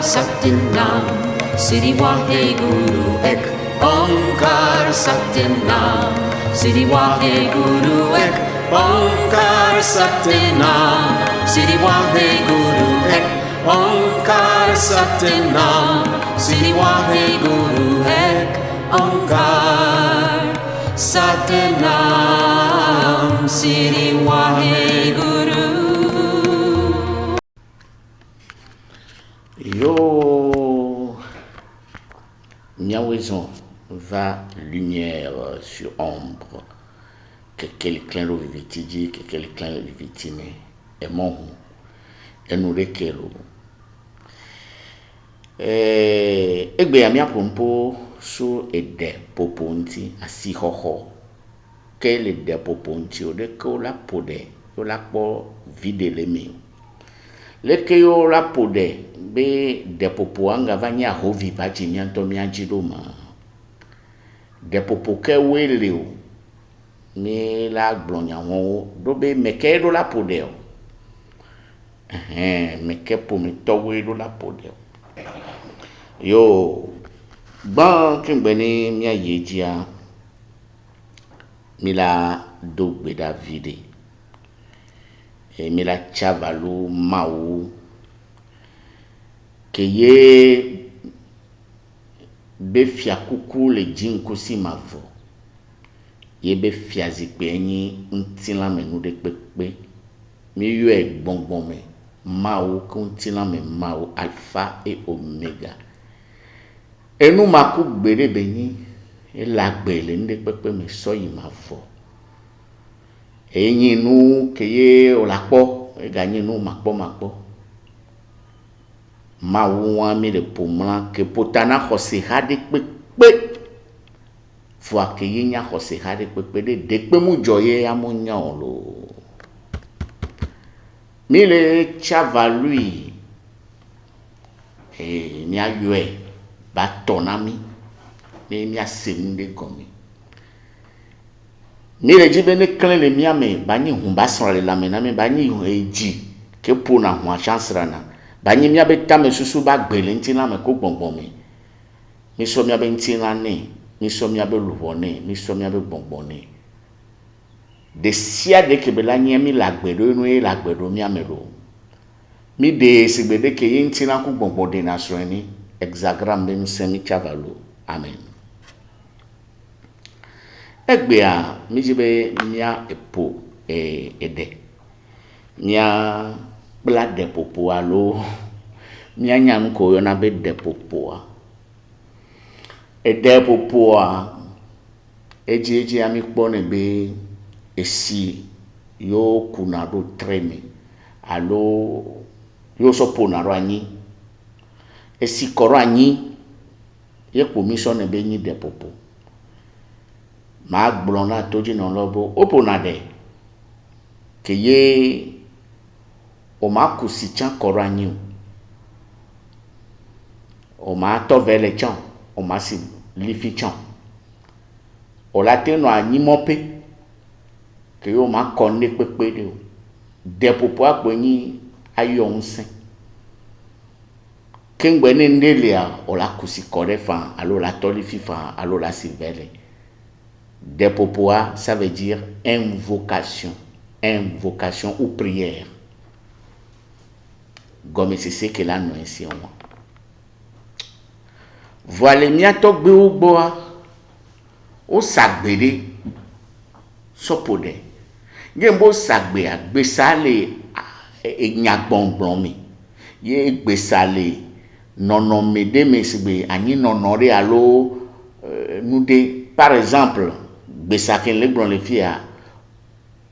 Satyanam, Siri Waheguru Ek Onkar Satyanam, Siri Waheguru Ek Onkar Satyanam, Siri Waheguru Ek Onkar Satyanam, Siri Waheguru Ek Onkar Satyanam, Siri Waheguru. Yo, Miaouison va lumière sur ombre, que quelqu'un le vivitidi, que quelqu'un le vivitine, et mon, et nous requérons. Egbe ya mia pompo so ede poponti asi hoho ke le de poponti o de ko la pode o la po vide le mi le ke yo la pode be de popo anga vanya hovi ba jinya to mi ajiro ma de popo ke wele o mi la gblonya won do be meke do la pode o meke po mi to we do la pode o yo ban kimbeni mia yejia mila dogbe Davide e mila chavalu mau ke ye be fia kuku le jinko si mavo ye be fia zikpe nyi ntila menu de pepe mi yo e gbongbon me mau ko ntila me mau alpha et omega. Et nous ma coupe béré béni et la belle ne peut me soyez ma foi. Et nous que au la po et gagner nous ma po ma ouan mi de pomla que potana hose hade pepe fois que yenya hose hade pepe de pe mu joye ya mu nyan lo mi le chava lui et mi a yue ba tonami ne mi asemde gomi mi le jibe ne klen le mi ame ba ni hu ba sra le la me na me ba ni eji ke po na hu a chance rana ba ni mi abeta me susu ba gbele ntina me ko gbongbon mi so mi abe ntina ne mi so mi abe luwo ne mi so mi abe gbongbon ne de sia de ke be la ni mi la gbedo no e la gbedo mi ame lo mi de sigbede ke yin ntina ko gbongbon de na so ni hexagram ben semi chavalo amen egbe a mi jibe nya epo ede nya bla de popo alo nya nyam ko yo na be de popo a ede popo a eji ami kpo ne be esi yo kunado treme alo yo so ponaro anyi esi koro anyi ye commission be nyi de popo ma gblona toji no lobo opona de ke ye o ma kusi chan koro anyi o ma to vele chan o ma si lifi chan o la te no anyi mope ke yo ma konne pepe de popo aponyi ayo nsin Kengbe ne ndelia o la kusi kore fan alo la toli fifa alo la sivele de popoa ça veut dire invocation ou prière comme c'est ce que la nous ici on voilà mia to gbe ogboa o sagbede sopode ngembo sagbe agbe sale enyagbongbon mi ye gbe sale nono mede mesbe ani nonore alo nude par exemple besaken le gbon le fia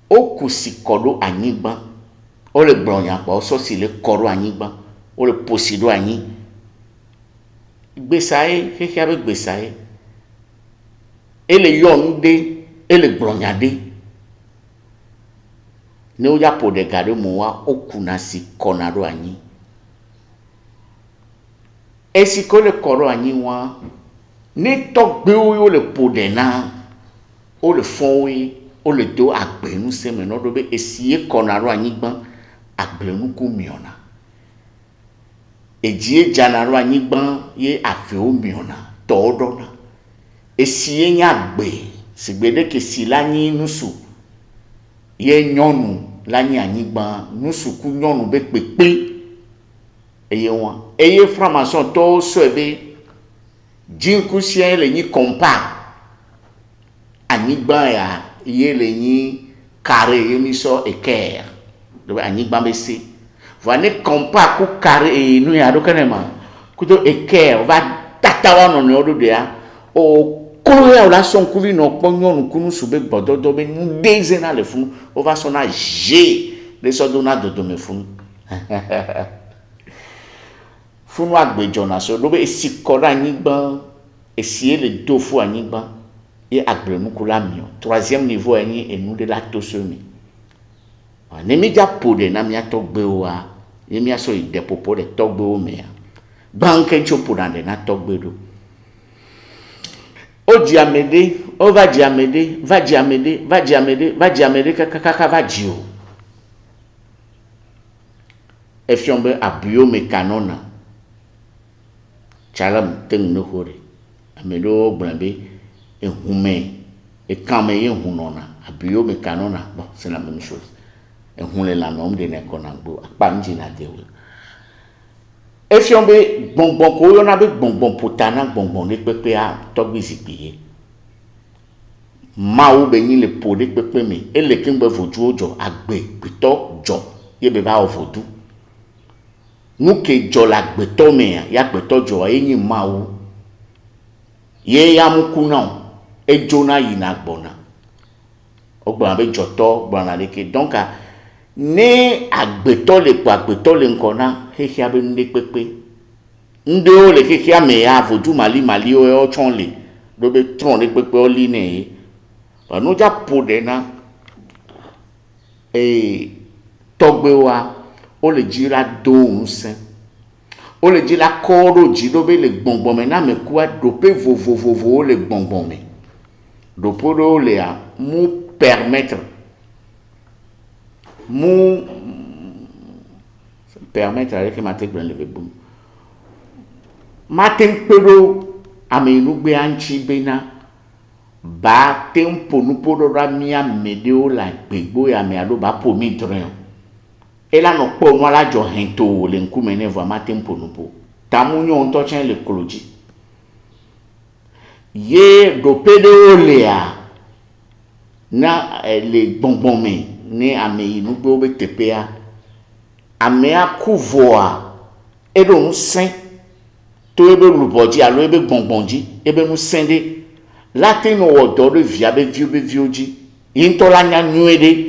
o kusi kodo anigba o le gbon yan pa o so si le koro anigba o le posido ani besae keke be besae ele yo nude ele gbon yade ne o ya pode gade mo wa o kunasi konado ani esi ko le koro anyi wa ne to gbe o le pode na o le fonwe o le do agbenu se me no do be esi e konaro anyi gban agbenu ku miona ejie janaro anyigban ye afe omiona todona esie nyagbe sigbede ke silanyi nusu ye nyonu lanyi anyigban nusu ku nyonu be pepe eye won eye franc-maçon to so ebe jinku sien le nyi compa anyigban ya ye le nyi carré yemi so équerre do anyigban be se voine compa ku carré nu ya do kanema ku do équerre va tatawa no no do dia o kolo la son ku vi no ponyo no kunu sube bododo be ndeze na le funu o va sona g le so do na do me funu funu agbejo na so do be sikora anyigban essayer le deux fois anyigban et agblenu kula mio troisième niveau eni enu de la tosemi ne mi ja pode na mi atogbe wa ye mi aso ide popo de togbe o me banke chopoda de na togbe do o diamede o va diamede kaka va dio e fiombe abio me kanona chalam ten no hore amedo gbrabe ehume ekame ehunona abio me kanona bon c'est la même chose ehun le la nom de ne konagbo apamji na dewe e fiombe gbongbon ko yo na be gbongbon potana gbongbon le pepe a togbi zipiye ma wo be yin le po de pepe mi ele kingbe voju ojo agbe pito jo ye be ba ovodu nuke jo la gbeto me ya gbeto jo yin ma wo ye ya mukuna e jona yina gbona ogba be joto gbona leke donc ne agbeto le po agbeto le nkona hehia be nde pepe nde o le hehia me ya vodu mali o chonle do be tron le pepe o li ne ba no ja pode na togbe wa o le jira do nse o le jira koro ji do be le gbongbon me na me kwa do pe vovovovo le gbongbon me do podo le a mu permettre avec matek ben le boum maten pedo amenu gbe anchi bena ba tempo nu podo ra mia medeo la gbegbo ya me alo ba po mi dren e la no po mo la jo hento le nkume ne vo maten po nu po tamunyo onto chen le koloji ye do pedo le a na le bonbon me ne ame inu gbe obe tepea ame akuvoa ebe nu sen to ebe luboji alo ebe gbongbonji ebe nu sende latin no odo de via be vioji into la nya nuede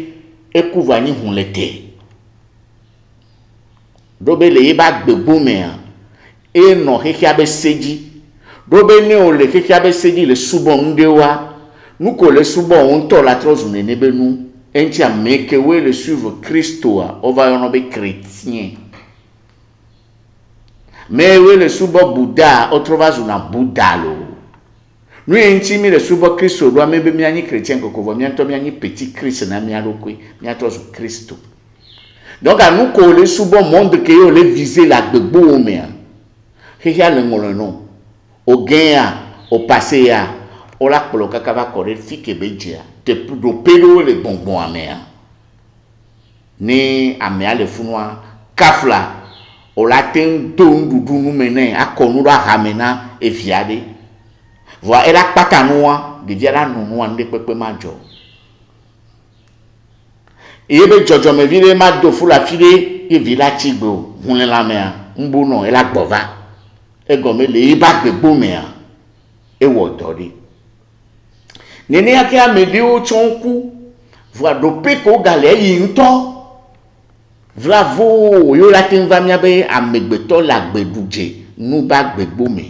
ekuva ni hunlete do be le ba gbegbo me e no hehia be seji do be ne o le hehia be seji le subo ndewa nuko le subo on to la trozune ne be nu enti a meke we le suivre Christo a on va on be chrétien mais we le subo Bouddha o trova zuna Bouddha lo nu enti mi le subo Christo do me be mi anyi chrétien kokova mi anto mi anyi petit Christ na mi alokwe mi atrozu Christo donc a nous ko le subo monde que yo le viser la gbegbo o me hehia le ngolo no o gain o passé ya o la koloka kava kore fike bejia te do pedo le bonbon amea ni amea le funwa kafla o la ten don dudu nu mene akonu ra hamena e fiade voa era patanua de viala nunu ande pepe majo ebe jojo me vile ma do fula fide e vila tigbo hunle la mea mbuno ela gbova e gome le iba gbegbo mea e wo dori nene ake amede o chonku voa do pe ko gale yinto bravo yo la tin va mia be amegbeto la gbeduje nu ba gbegbo me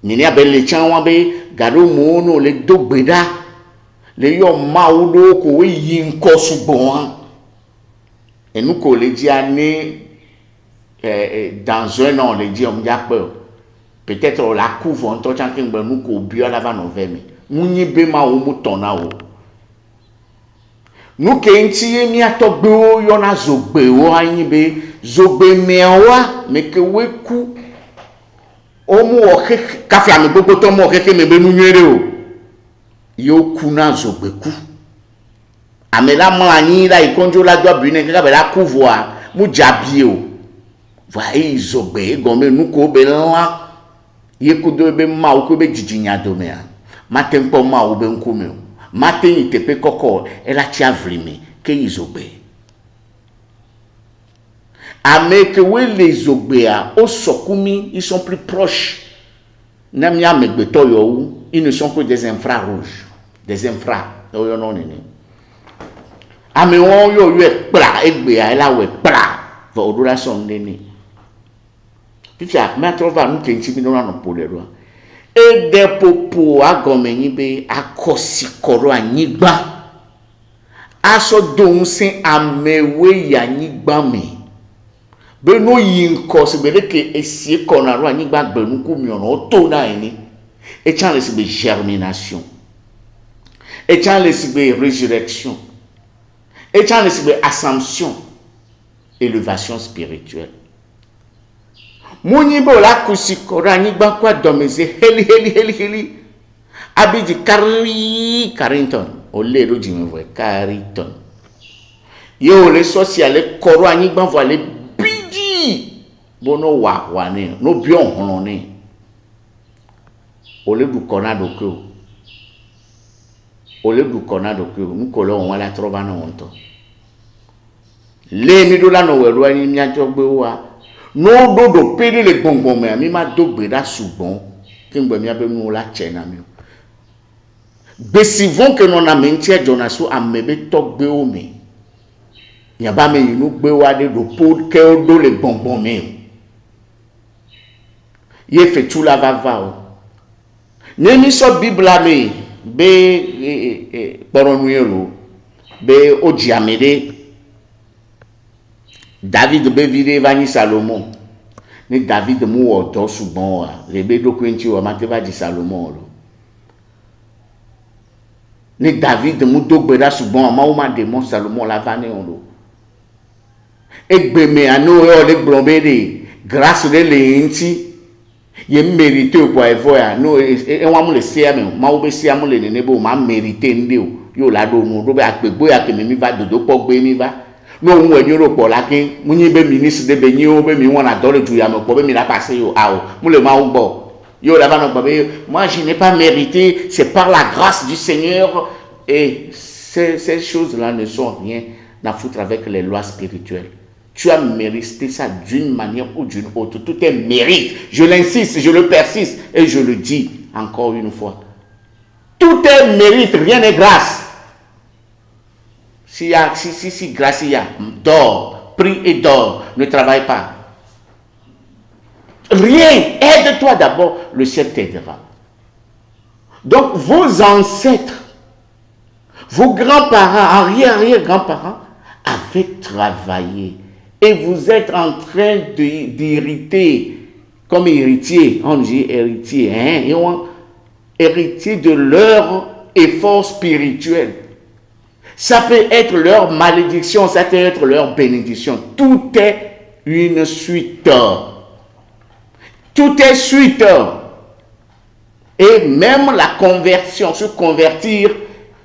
nene abele chanwa be gado mo no le dogbeda le yo maudo ko yinko sugbon enu ko le di ane dans un an le di on ja pe peut-être on la couvre on to chankin gbe nu ko bio la va no vemi munyi be ma o mutona o nous qui mi atogbe yo na zogbe wo anyi be zogbe mewa me ke weku o mu o ka fi ami gbogbo to mo keke me be nu nyere o yo ku na zogbe ku amela mo anyi la ikonjo la do bi ne ka be la ku voa mu jabi o va e zogbe go me nu ko be la ye ku do be ma o ko be jijinya do me a maten po ma o be nku me o matin itepe koko ela tia vrimi ke izogbe ameke we les ogbea au sokumi ils sont plus proches nam ya megbeto yo ils ne sont que des infrarouges des infra yo non ni ame won yo ekpra egbea ela we kpra va odura son neni picha ma trova nu kenchi bi no na polero et des popo agomeni be akosikoro anyigba aso dohun sin amewe ya anyigba mi be no yinko se be ke esie konaro anyigba gbenu ku mi ona to na ni e chan le se be germination e chan le se be résurrection e chan le se be ascension élévation spirituelle. Muni bo la kusikora anyigba kwa domeze heli abiji Carrington ole lo jimi vo Carrington yo le social koro anyigba vo le bidi bono wa ni no bi ohun ni ole du konado ko nkolo won la troba na wonto le mi do la no weru ani mi ajogbe wa no do pede le gbongbon me mi ma do gbe da sugbon ki ngbe mi abe nu la che na mi besivon que non a mentie jonaso amebe togbe o mi ya ba me inu gbe wa de do pod ke o do le gbongbon me ye fe tu la va o ne mi so bibla me be poronu be o diamede David be vide vani Salomon ni David mu odo sugbon wa le be do kwenti o ma te va di Salomon lo ni David mu do gbe da sugbon ma o ma de mon Salomon la vani on lo egbe me anu o le glombe de grâce de le nti ye mérité o po evo ya no e wa mu le se am ma o be se am le ne bo ma mérité nde o yo la do nu do be agbegbo ya ke mi va dodo po gbe mi va no un we ni ro po la kin mu yin be ministre de be yin o be mi won na do le ju ya me po be mi la passer yo a o mu le ma o gbo yo la va no gbo be moi je n'ai pas mérité c'est par la grâce du Seigneur et ces choses là ne sont rien à foutre avec les lois spirituelles. Tu as mérité ça d'une manière ou d'une autre. Tout est mérite. Je l'insiste, je le persiste et je le dis encore une fois. Tout est mérite, rien n'est grâce. Si grâce il y a, dors, prie et dors, ne travaille pas. Rien, aide-toi d'abord, le ciel t'aidera. Donc vos ancêtres, vos grands-parents, arrière-grands-parents avaient travaillé. Et vous êtes en train d'hériter, comme héritier, on dit héritier, hein, héritier de leur effort spirituel. Ça peut être leur malédiction, ça peut être leur bénédiction. Tout est une suite. Tout est suite. Et même la conversion, se convertir,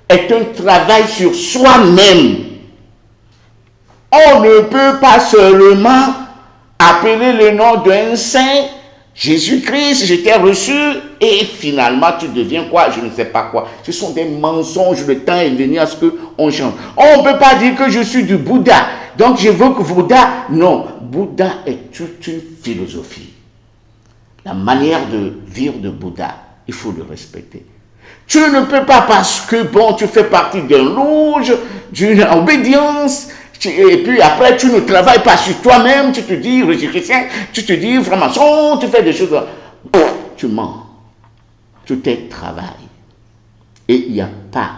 est un travail sur soi-même. On ne peut pas seulement appeler le nom d'un saint, Jésus-Christ, je t'ai reçu, et finalement tu deviens quoi? Je ne sais pas quoi. Ce sont des mensonges, le temps est venu à ce qu'on change. On ne peut pas dire que je suis du Bouddha, donc je veux que Bouddha... Non, Bouddha est toute une philosophie. La manière de vivre de Bouddha, il faut le respecter. Tu ne peux pas parce que, bon, tu fais partie d'un loge, d'une obédience, et puis après, tu ne travailles pas sur toi-même, tu te dis chrétien, tu te dis franc-maçon, tu fais des choses. Tu mens. Tout est travail. Et il n'y a pas.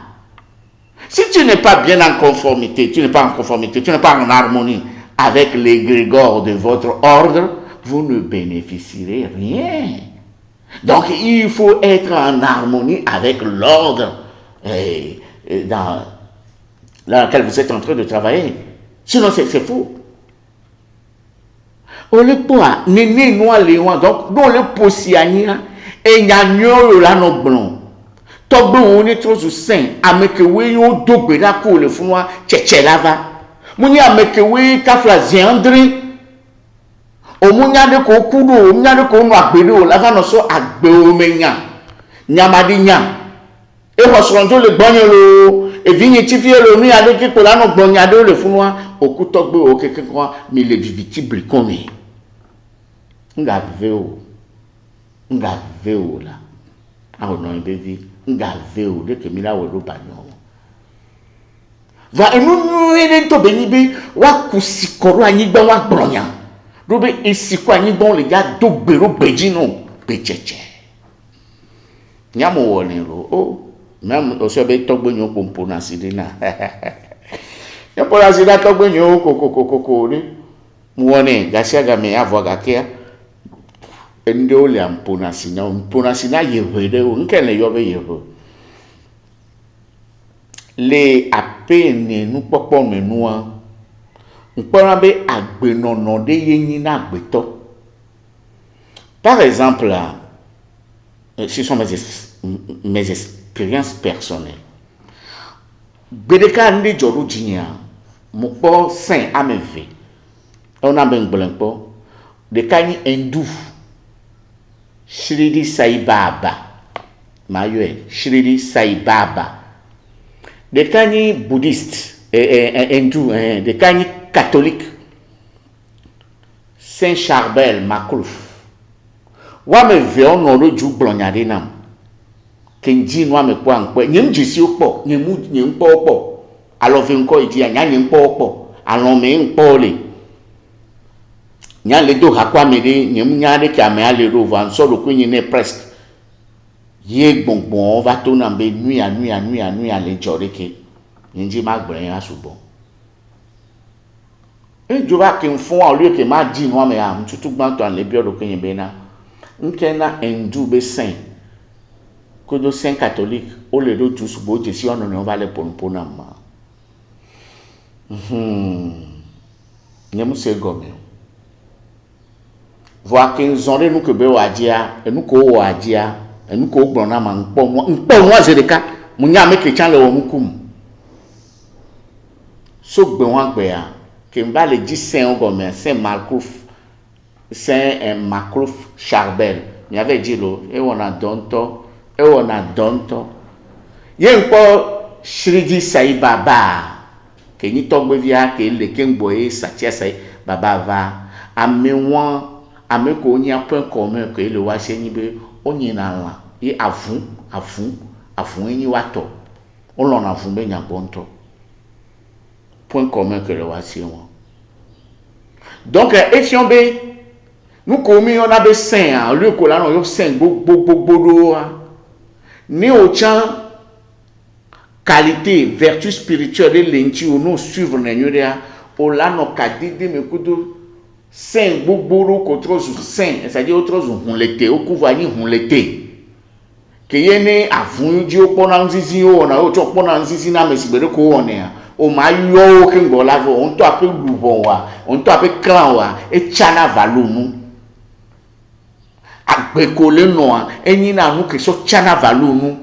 Si tu n'es pas bien en conformité, tu n'es pas en harmonie avec l'égrégore de votre ordre, vous ne bénéficierez rien. Donc, il faut être en harmonie avec l'ordre. dans laquelle vous êtes en train de travailler. Sinon, c'est faux. On le point, néné noir les oins, donc, nous le possiania, et n'y a nul là non blanc. Togbo on est trop sain, avec oui, on dobe la cour le fou, tché lava. Mounia avec oui, kafla ziandri. Au mounia de kokudo, mounia de kono akbedo, lava no so akbeo menya. Nyamadinya. Et ressonjo le bagnolo, et vigné tifie le nuit avec qui pour no bagnado le fou, au coup togbo, au quelque quoi, mais les vivitibles comme. Nga veo la awo no bevi nga veo de ke mila wo do banyo va enu ene to beni be wa kusikoro anyigba wa gbronya do be esiko anyigba le ja do gbero beji no becheche nyamo woni ro o même o so be togbo nyo pompo na sidina ya pola sida togbo nyo kokokokoko ni muone gasiaga me avoga kia ndị ole mponasina yevede o nke le yobe yevo le apene nu popo menua nkpora be agbenono de yenyi na agbeto. Par exemple ce sont mes expériences personnelles. Bedeka ndi joru jinya mukpo saint ameve on a ben blanco de kani endu Shiridi Saibaba Mayoe Shiridi Saibaba de kani bouddhiste hindou de kani catholique Saint Charbel Makluf wa me ve ono lo ju blonyade nam kenji no me kwa nkwe nyem jisi opo nyem po opo alofe nko iji anya nyem po opo alome npo le nya le do hakwa mede nyem nya de ka me ale ro van so do kunyi ne presque ye gbongbon va to na be nuit le jore ke nji ma gbere ya subo joba ke fon au lieu que ma di no me am tutu gban to an le bi do kunyi be na nkena endu be saint kodo saint catholique o le do tu subo je si ono ne on va le ponpo na ma nyem se gome voir que zonre nous que be wadia e nous ko wadia e nous ko gbona ma npo mo zereka munya me christian le wo mukum so gbe won gbe ya ke mba le di saint gome saint Makluf saint Makluf Charbel mi avait dit lo e wona donto ye npo Shiridi Saibaba ke ni togbe via ke le kengboye satia sai baba va amewon ameko nya point commun que le wa seni be onyina la e afun eni wato on l'on afun be nya bonto point commun que le wa seni. Donc efion be nous komi on a be saint le ko la no yo saint gbogbo ni o chan qualité vertu spirituelle de lenti ou nous suivre na nyuria o la no kadide me kudu saint gbogbo ko trozu saint c'est-à-dire autres hunlete o kuvani hunlete ke yene afun ji o pona nzizi o na o to pona nzizi na mesibere ko one a o ma yo ke ngbola vo on to ape lubon wa on to ape clan wa e chana valunu agbe ko le no a eni na nu ke so chana valunu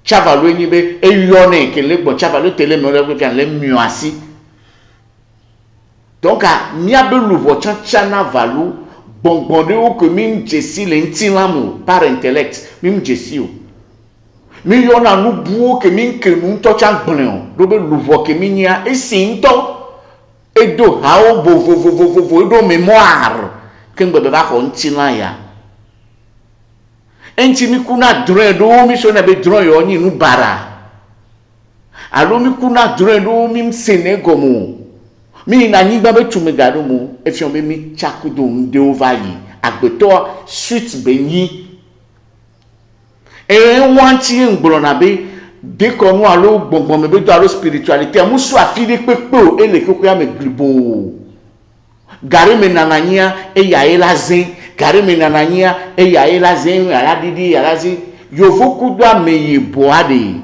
chavalo eni be e yone ke le gbo chavalo tele me le ke le miasi. Donc mi a be louvo chana valu bonbonde o que mim jesi le ntilamu par intellect mim jesi o mi yona nu buo que min ke nu to chan gbon do be louvo que minia e sinto e do hao vo do mémoire que ngbe ba ko ntila ya enti mi kuna dre do mi so na be dre yo ni nu bara alo mi kuna dre do mi senegomo mi na nyigba be tume gado mu efion be mi chakudo nde ovayi agbeto suite benyi e wanti ngboro na be de ko nu alo gbongbon me be do alo spiritualité mu so afide pepe o ele koko ya me glibo gari me nananya e ya elazin gari me nananya e ya elazin ala didi ala zi yovo kudo ameye boade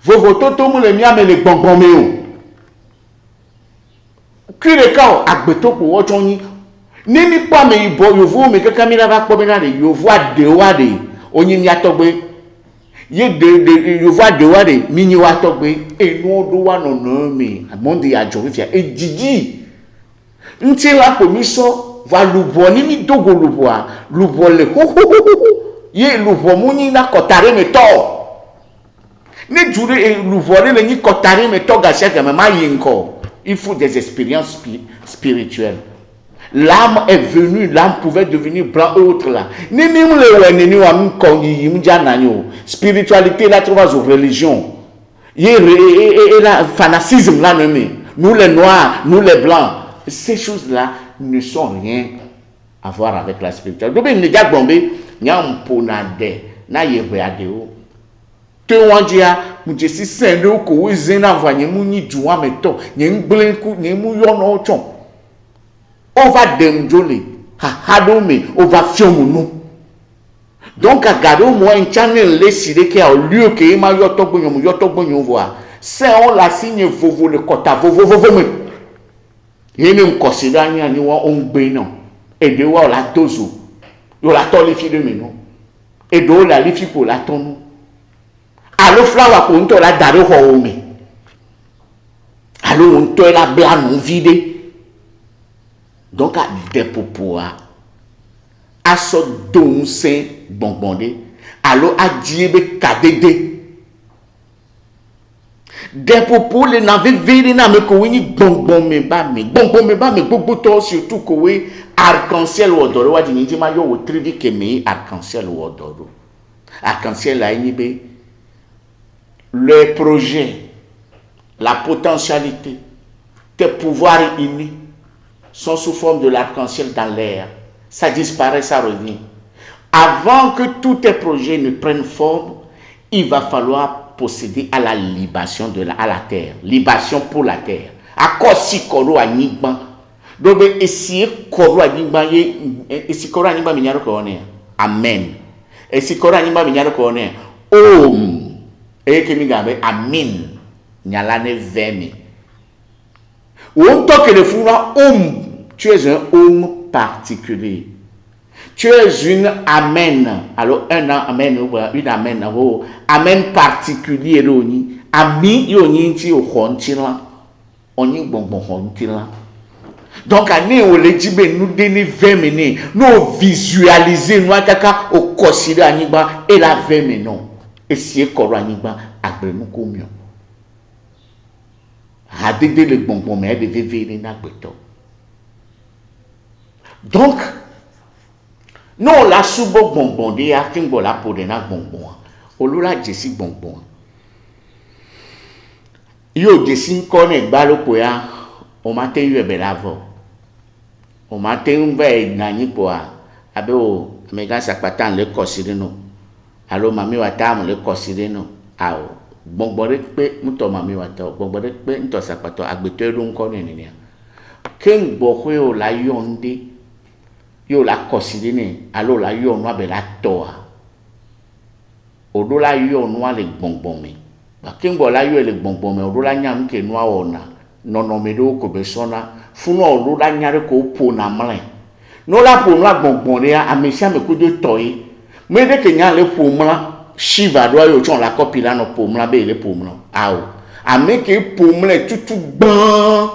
vovo toto mu le mia me le gbongbon me o kire ka o agbetoko wo chonyi nini pa me ibo yovu me kaka mi na ba po me na de yovu ade wa de onyi mi atogbe ye de yovu ade wa de mi ni wa togbe enu odo wa no no me amondi ajo fifia ejiji nti la ko mi so va lubo ni mi dogo lubo a lubo le ho ye lubo mu ni na kotare me to ne jure lubo le ni kotare me to ga se ga ma yinko. Il faut des expériences spirituelles. L'âme est venue, l'âme pouvait devenir blanc autre là. Spiritualité là, tu vois, aux religions. Et le fanatisme là, nous les noirs, nous les blancs. Ces choses-là ne sont rien à voir avec la spiritualité. Donc, il y a un ponade, na yebeadeo. Te wanjia mujesi sende ko wezena vanye munyi duwa meto nyengbelenku nyemu yono ochon over dem jole ha hadome over fiomunu donc agado mo en channel le sire ke au lieu que ma yotogbonyo voa c'est on la signe vovo le kota vovo me yene mkosida nya ni wa ongbe no ede wa la tozo yo la tolifi de me no edo la lifi ko la tonu allo flower ko nto la daro ho mi allo nto la blanc vide donc a depopoa aso don sen bonbonde allo a diebe kadede depopo le na vivre na me ko wini bonbon me ba me gbogbo to surtout ko we arc-en-ciel odoro wa di ni ma yo wo trivi ke me arc-en-ciel odoro arc-en-ciel la nibe le projet, la potentialité, tes pouvoirs unis sont sous forme de l'arc-en-ciel dans l'air. Ça disparaît, ça revient. Avant que tous tes projets ne prennent forme, il va falloir procéder à la libation à la terre. Libation pour la terre. À quoi si koro a nigban? Donc, essayer koro a nigban, essayer koro a nigban, minyaro kone. Amen. Essayer koro a nigban, minyaro kone. Om. Et que mi gabe amin nyalane vemi on toque le foura tu es un homme particulier, tu es une amen, alors un amen ou une amen oh amen particulier loni ami yoni ti o khontila oni bonbon khontila. Donc année o le jibe nous donner 20 minutes nous visualiser nous kaka o kosire aniba et la 20 minutes. Et si est coraniba agrenu combien a dédé le bonbon mais de vivre na beto. Donc non la subo bonbon de a kingo la pour de na bonbon olula jesi bonbon yo jesi kone gbalo ko ya o matin yo be lavo o matin ve na ni po abe o mega sapatan le kosire no. Allo mami watam le kosire no awo gbogbore pe muto mami wata gbogbore pe nto sapato agbeto ru nko ni ni ken gbo hwe o la yonde yo la kosire ni allo la yo no abe la toa odo la yo no ale gbogbon mi ba ken gbo la yo le gbogbon mi odo la nyam ke no awona nono me do ko be sona funo odo la nyare ko po na mle no la po no agbogbon re amesi ame ko do toyi. Mais dès que y a le poumla, Shiva doit y avoir la copie là, no poumla, be le poumla. Ah, a meke poumla tout bon.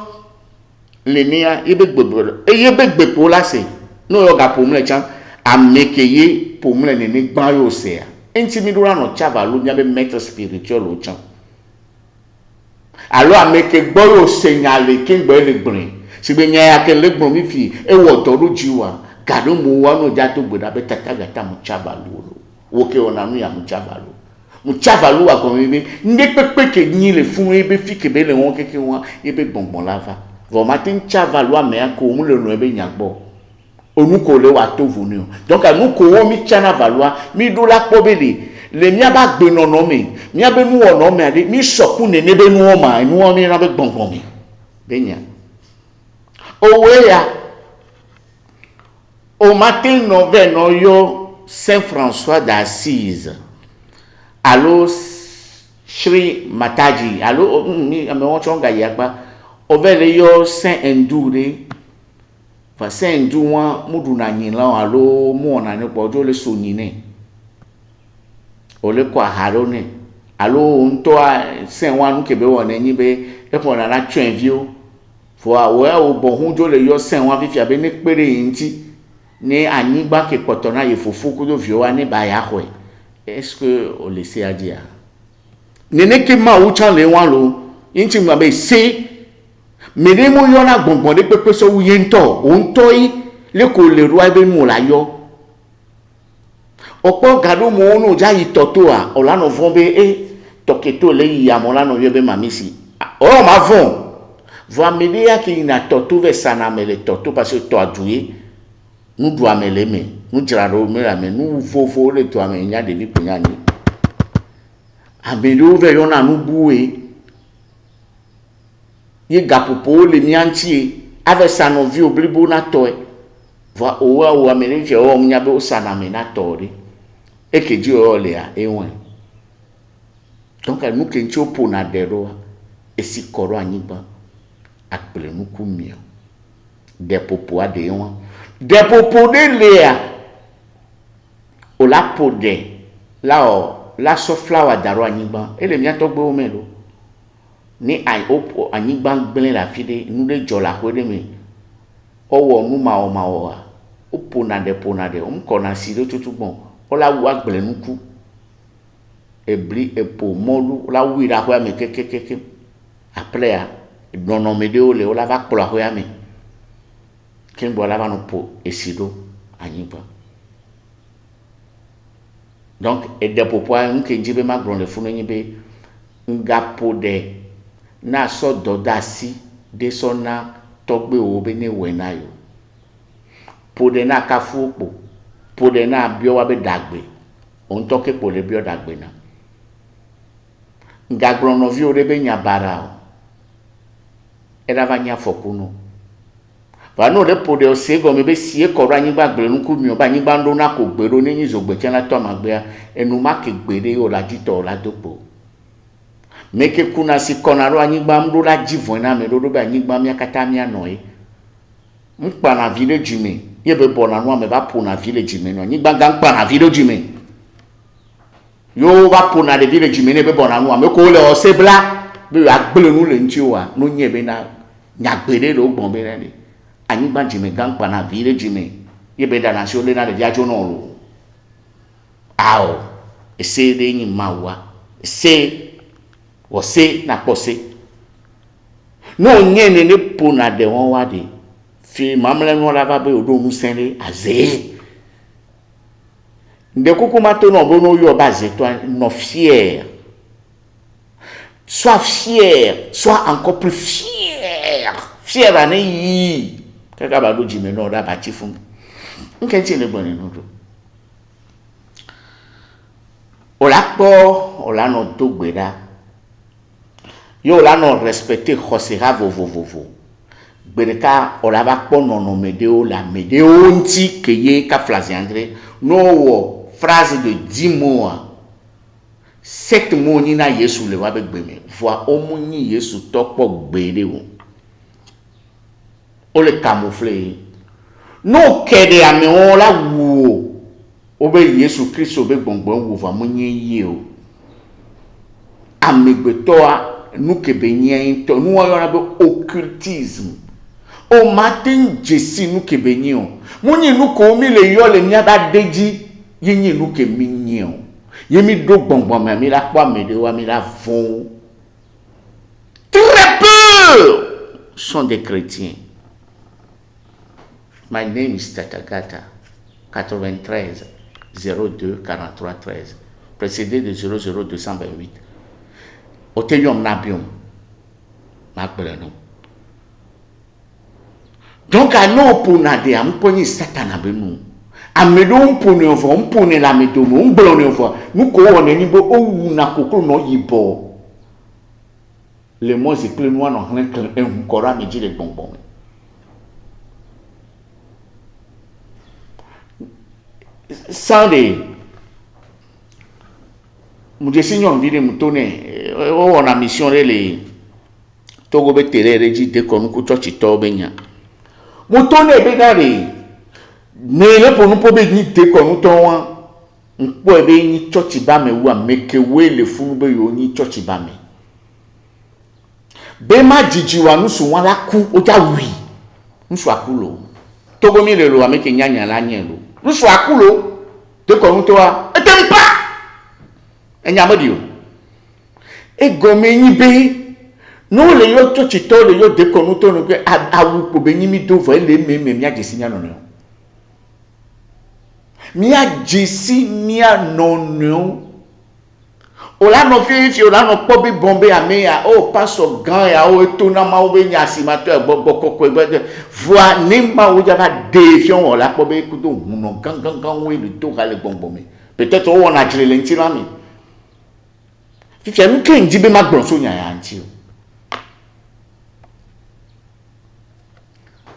Le nia, yebe gbebolo. Et yebe gbepo là c'est. No yoga poumla chan, a meke ye poumla nene ban yo se. Intimidora no chavalu, nyabe maître spirituel au chan. Alors a meke boyo signalé king boy le brin. Si be nya ke le bon mi fi, e wo toru jiwa. Gado mo wano jato boda be tatagata muchabalu woke onanu ya muchabalu wa ko mi nde pepe ke ni le fun ebe fi ke be le won keke won ebe gbongbon lava vo matin chavalu ame ko mu le no ebe nyagbo onu ko le wa to vunu donc anu ko wo mi chana valua mi do la pobele le mi aba gbe nono mi abe nu ono me ade mi soku ne be nu o ma nu o mi na be gbongbon mi benya owe ya. Au matin, nous venons Saint François d'Assise. Alors, Shri Mataji alo mi ame won chonga yakba ovele yo Saint Endure fa Saint Endure wa mudu na yin la alo mu na ni po jo le so yin ne ole kwa haro ne alo nto a Saint wa nu kebe won yin be e fo na twen view fo a we o bo hun jo le yo Saint wa fifia be ni pere yin ti ni anigba ke poto na ye fufu ku do view wa ni ba ya ho est-ce que o le se a dire nene ke ma u chan le wan lo inti ma be se mene mo yo na gbongbon de pepe so wu yen to o nto yi le ko le ro be mu la yo opo gado mo no ja yi toto a o la no von be toketo le yi amo la no yo be mamisi o ma von vo mene ya ki na toto ve sana me le toto parce que to aduye nu do amele me nu jira ro me la me nu fofo le to ame nya de bi punya ni abelo ve yona nu buwe ye gapopo le miantie ave sanovi oblibo na toe va o amerike o mnya be o sana me na tori ekeji o le a enwen donc nous kencho po na dero esi koro anyiba akpele nu kumio de popo ade enwen de popo de le a o la pode la o la so flower daro anyiba ele mi atogbe o melo ni ai opo anyiba gbele la fide nu le jola ko de mi owo nu ma o opo na de o mko na si do tutugbon o la wu agbele nu ku ebli epo molu la wi ra ko mi kekekeke après a dono me de o le o la va kplo ko ya mi ken bo la va no po esido anyiba. Donc et de popoa nke jibe magron le funu nyibe nga pode na so dodasi de sona togbe o be ni wena yo pode na kafu opo pode na bio wa be dagbe on toke pode bio dagbe na nga grono vi o de be nya bara o era va nya fokuno va no de pode o se go me be sie ko ra nyigba gbere nu ku mi o ba nyigba ndo na ko gbero ni nyizo gbe chen la to magbe enu ma ke gbere o la jito la dopo meke kuna si konaro anyigba mdo la jivon na me do ba anyigba mi akata mi anoe mpa na village mi ye be bona no me ba po na village mi no anyigba ga mpa na village mi yo ba po na de village mi ne be bona no me ko le o sebla be agbele nu le nti wa no nye be na nyagbere lo gbon be ne anyigba jimi ga mpa na village mi ye be da na si o le na de ajo no lo ao ese de yin mawa ese wose na pose no nye ne po na de won wa de fi mamle no la ba be odo mu senle aze de koko mato no bo no yo ba ze to no fier sois fier sois encore plus fier ani kaka ba do jime no da ba ti fun nke ti le gbon ni do o la no dogbeda yo la no respecter khosera vovovovo bereka o la ba po no medeo la medeo nti keye ka phrase andre no wo phrase de 10 mots 7 mots ni na Yesu le wa be gbeme voi omunyi Yesu topo gbede o le camoufler no kede ame o la wo o be Yesu Christ o be gbongbon wo va munyi ye o amegbeto a nous que bénien to nous on a occultisme au matin jesi nous que bénion moni nous ko mi le yo le nya ba deji yin nous que minyon yemi do gbongbon mi la kwa me de wa mi la fond très peu sont des chrétiens. My name is Tatagata 93 02 43 13 précédé de 00228 Oteyom nabium makbeleno donc à no pona de am poni satana benu amedo mponi ovo mponi la medo no mbloni ovo nuko wona ni bo owu na kokoro no yibo le mo se ple no no hlen en kora meji le bonbon sande muje sinyon vide mutone on a mission les Togo be télé régi de konu ku church to be nya mutone be dare ne le pour nous pour be ni de konu to wa npo be ni church ba me wa meke we le funu be yo ni church ba me be ma jiji wa nu su wa la ku o ja wi nu su akulo Togo mi le lo wa meke nya la nye lo nu su akulo de konu to wa etempa enya modio e gome ni be no le yo church to le yo de konu to no pe awu po be ni mi do vo le me mi ajesi nya no no mi ajesi mi anono ola no fi ola no po bi bombe ame ya o pastor gan ya o to na ma o be nya si ma to gbogbo koko e voi ni ma o ja ba de fi on la po be ku do no gan we le to ga le gbogbo mi peut-être o na jire le ntira mi fi fi mi ken ji be ma gbon so nya ya nti o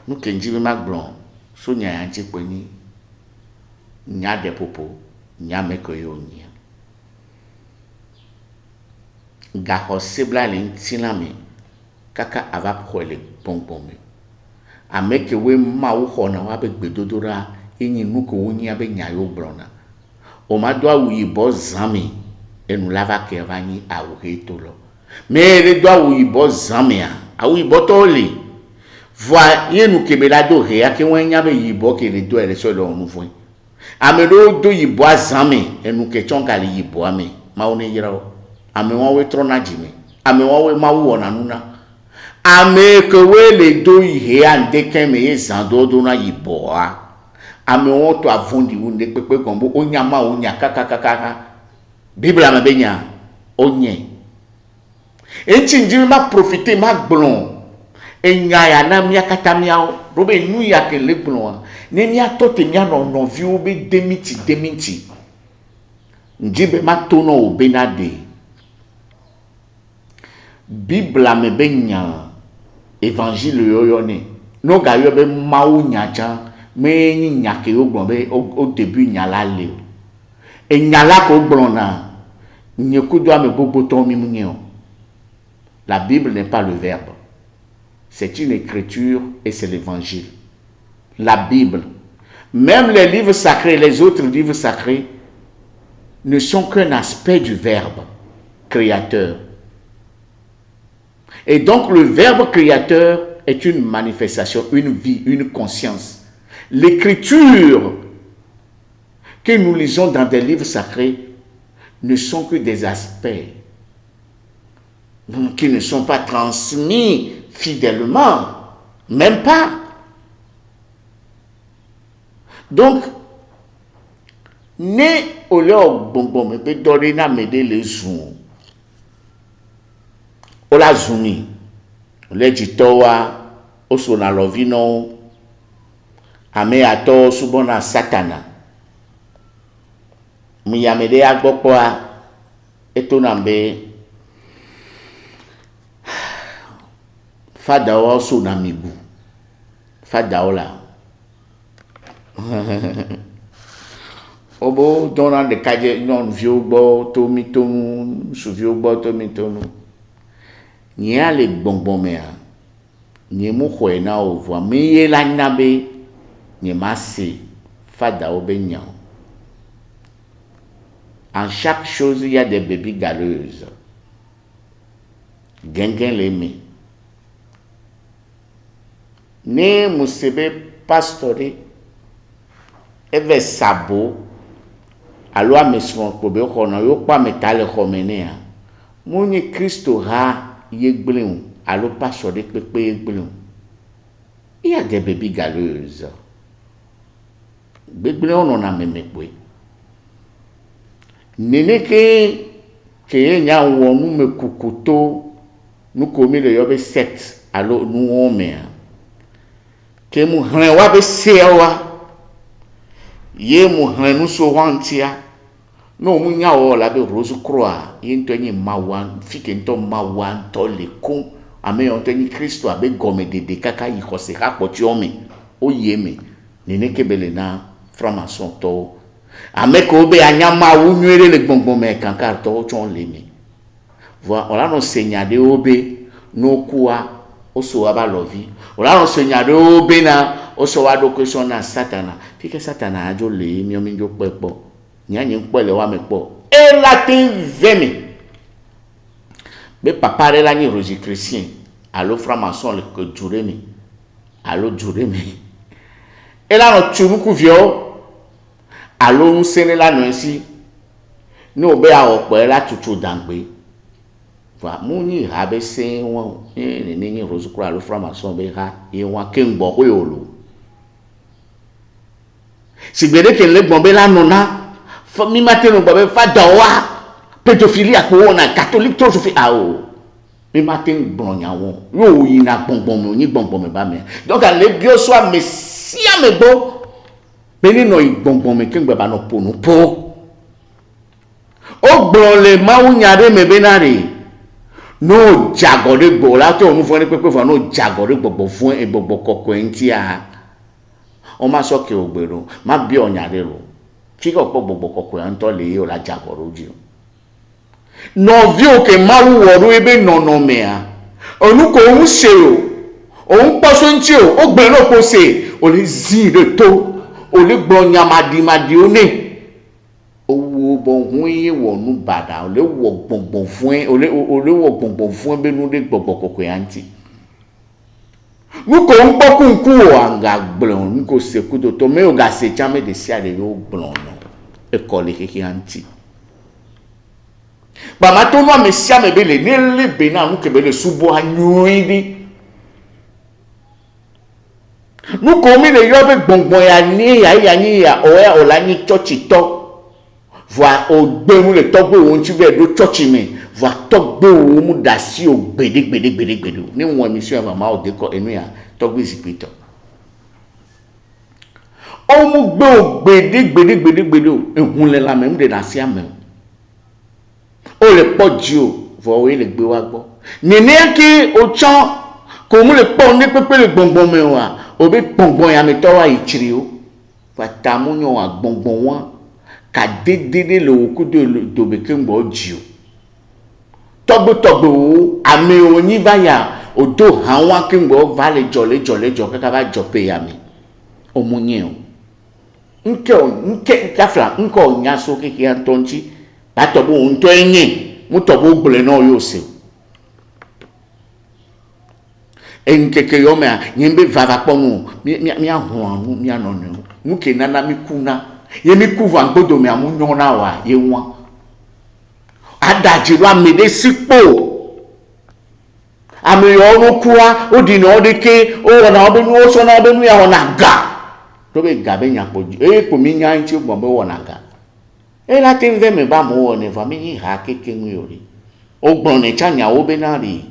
nous qui dit magbron so nya anti poni nya de popo nya mekoyo nya ga hosebla lintinami kaka ava prole bonbon ameke we ma wo hona wa be gbedodora yin nuko woni abe nya yo brona o ma do awu bo zami enu lava ke vani awu hetolo me le do awu bo zami awu bo tole voi yenu kebela do he ake wanya be yibo ke le do ele so lo nu fun amedo do yibo azame enu ke chonka le yibo ame ma oni yira ame won we trona jimi ame won we ma wo na nuna ame ke we le do ihe ande ke me ezando do na yibo a ame won to avundi wunde pepe kombo onya ma onya kaka bible ame benya onye echi njimi ma profiter ma gblon enya ya na mia katamia robe nu ya ke legbon ne mia tote mia no vi obe demiti njibe matono obenade bible me benya évangile yo ne no ga yo be mawu nyaja me ni nyake ogbon be au début nyala le enyala ko ogbon na nyekudo ame gbogbo to mi munyo. La Bible n'est pas le verbe. C'est une écriture et c'est l'évangile. La Bible, même les livres sacrés, les autres livres sacrés, ne sont qu'un aspect du verbe créateur. Et donc le verbe créateur est une manifestation, une vie, une conscience. L'écriture que nous lisons dans des livres sacrés ne sont que des aspects qui ne sont pas transmis fidèlement, même pas. Donc, ne oleo bonbon me pe dori na mede le zoom. Ola zumi. Ole jitowa oso na lovino ame ato subona satana. Miyamede agbokwa eto nambe fada wa so na mibu. Fada ola. Obo dona de kaje non viogbo to mitonu su viogbo to mitonu. Ni ale bonbon mea. Ni mu khoena o vo mi la nabe ni masi fada obenya. En chaque chose, il y a des bébés galeuses. Gengen l'aimer. Ne musebe pastori eve sabo alo amesron pobe kono yo pa metale khomenea. Muni Christo ha yegbleun alo pastori pepe yegbleun. Il y a des bébés galeuses. Begbleun on a memekwe. Nene ke nya wonu me kukuto nu komi le yobe set alo nu ome ke mu hren wa be sewa ye mu hren nu so wantia no mu nya wo la be rose croix ye nto nyi mawan fike nto mawan to le kun ame on to nyi Christo abe gome de kaka yi khose ka poti ome o yeme nene ke bele na franc-maçon to ameko be anyama wunwere le gbongbon me kankar to chon lemi Voilà, on a non seigneur de obe no kuwa oso aba lovi. On a non seigneur de obe na oso wa do question na satana. Fike satana ajo le mi o mi jo pepo. Nya nyi pele wa me po. E la tin vemi. Be papa re la ni rosi chrétien. Allo franc-maçon le que jure mi. Allo jure mi. E la no tunu ku vio. Allo un sene la no si. No be a opo la tutu dangbe. Va muni habe se won ni rosi kura allo franc-maçon be ha e won ke ngbo ko yolo. Si gbede ke le gbon be la no na mi matin no be fa dawa pédophilie a ko na catholique to so fi ao mi matin gbon nya won yo yi na gbongbon mi ni gbongbon mi ba me donc le bio so mesia me bo be ni no gbongbon mi ke ngbe ba no po no po o gbon le ma wu nya de me be na re no jagore gbo la to mu fun ni pepe fun no jagore gbogbo fun e gbogbo koko entia o ma so ke ogbero ma bi onya de ro kiko po gbogbo koko an to le o la jagoro ji no vi o ke ma wu woru ebe no me a onu ko un se o un po so nti o gbe no po se o le zi de to o le gbo nya madi o ne o wo bon hun ye wonu bada o le wo gbongbon fun o le wo gbongbon fun be nu de gbogbo koko anti nuko un po kun ku o anga gblon nuko se ku to me o ga se chame de sia de o gblon no e ko le keke anti ba ma to no me sia me be le ni le be na nuke be le subo anyuidi nuko mi le yo be gbongbon ya ni ya o ya o la ni church to voa o gbe mu le to gbe won ti be do church mi voa to gbe o mu da si o gbede ni won mi si mama o de ko enu ya to gbe sipito o mu gbe o gbede o ehun le la me mu de na si ame o le poji o vo o le gbe wa gbo ni ki o chan ko mu le po ni pepe le gbongbon me wa o be gbongbon ya mi to wa ichiri o fa ta mu yan wa gbongbon won ka dedede le oku do be ke ngbo ji o togbo o ame oni baya o do han wa ke ngbo va le jo kaka ba jo pe ya mi o mu yin o nke kafla nko nya so ke ki antonchi ba to bo nto yin mu to bo gbele no yo se enkeke yo me yin be va ponu mi ahun mi anonu mu ke nana mi kuna ye mi kuva gbodo mi amunyo na wa ye won adaji ro amede sipo ami yo nu kuwa odi na odi ke o na obi nu o so na obi nu ya na ga to be ga be nya poju e po mi nya nti gbo be wo na ga e la tin ve me ba mo wo ne fa mi ni ha keke mu yori o gbon ne cha nya wo be na ri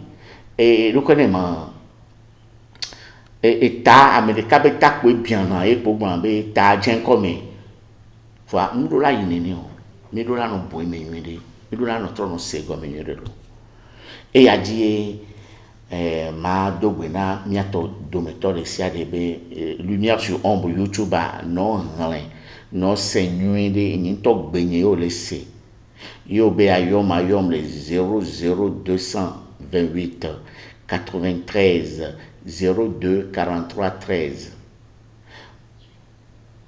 e ru ko ne ma e ta amerika be ta pe bian na e po gbon be ta jen ko mi fa mdola yinini o mi dola no boy me nwede mi dola no tro no sego me nwede lo e ya ji ma dogbe na miato dometore sia de be lumière sur ombre youtube no rin no senwede ni to gbenye o le se yo be ayom le 00228 93 02 43 13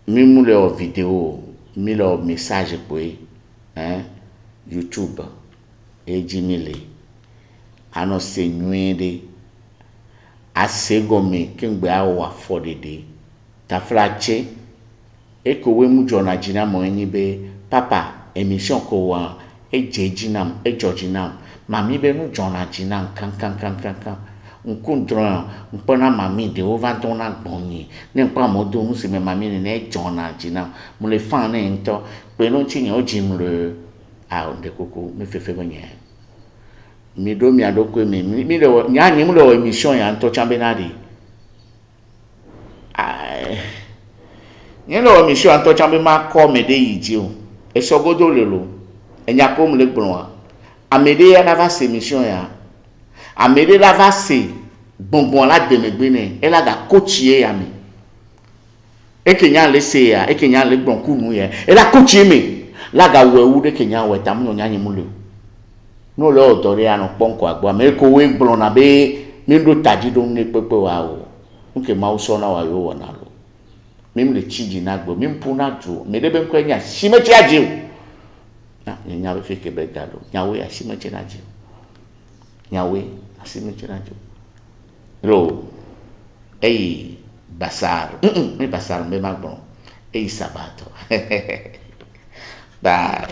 mi le vidéo mi lo message poi YouTube e jimile ano se nwede asegome kengbe awa fodede taflache e ko we mu jona jina mo eni be papa emission ko wa e jejinam e jojinam mami be nu jona jina kan nkundron mpona mami de o va ton na gbonyi ne pa mo do nu se me mami ne jona jina mo le fan ne nto pe no ti yan o jim le a o de koko me fefe go nye mi do mi adoko mi le nya ni mu le emission ya nto chambenadi ni le emission nto chambe ma ko me de yiji o e sogodo le lo enya ko mu le gbon amede ya na va se emission ya amede la va se bonbon la demegbe ne ela ga coachie ya mi e kenya le se ya e kenya le gbon kunu ya ela coachie mi la ga wewu de kenya we tam no nya ni mu le no le odore ano kponko agbo me ko we gblo na be mi ndo taji do ne pepe wa o nke ma uso na wa yo wona lo mi le chiji na gbo mi mpu na ju me de be nkwa nya shimechi aji na nya be fike be dalo nya we shimechi na ji nya we shimechi na ji ro basar mi basar me magbo sabato bye